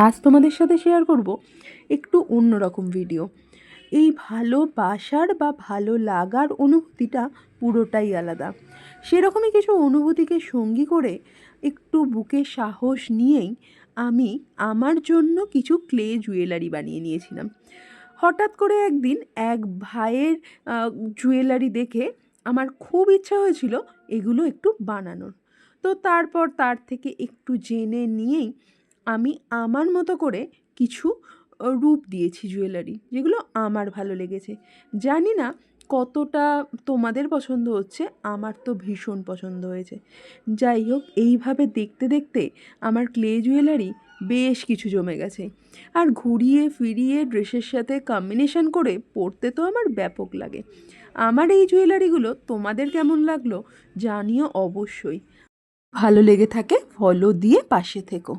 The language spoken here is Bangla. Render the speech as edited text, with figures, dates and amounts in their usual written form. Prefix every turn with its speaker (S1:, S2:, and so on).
S1: আজ তোমাদের সাথে শেয়ার করব একটু অন্যরকম ভিডিও। এই ভালোবাসার বা ভালো লাগার অনুভূতিটা পুরোটাই আলাদা। সেরকমই কিছু অনুভূতিকে সঙ্গী করে একটু বুকে সাহস নিয়েই আমি আমার জন্য কিছু ক্লে জুয়েলারি বানিয়ে নিয়েছিলাম। হঠাৎ করে একদিন এক ভাইয়ের জুয়েলারি দেখে আমার খুব ইচ্ছা হয়েছিল এগুলো একটু বানানোর। তো তারপর তার থেকে একটু জেনে নিয়েই আমি আমার মতো করে কিছু রূপ দিয়েছি জুয়েলারি, যেগুলো আমার ভালো লেগেছে। জানি না কতটা তোমাদের পছন্দ হচ্ছে, আমার তো ভীষণ পছন্দ হয়েছে। যাই হোক, এইভাবে দেখতে দেখতে আমার ক্লে জুয়েলারি বেশ কিছু জমে গেছে। আর ঘুরিয়ে ফিরিয়ে ড্রেসের সাথে কম্বিনেশন করে পরতে তো আমার ব্যাপক লাগে। আমার এই জুয়েলারিগুলো তোমাদের কেমন লাগলো জানিও অবশ্যই। ভালো লেগে থাকে ফলো দিয়ে পাশে থেকো।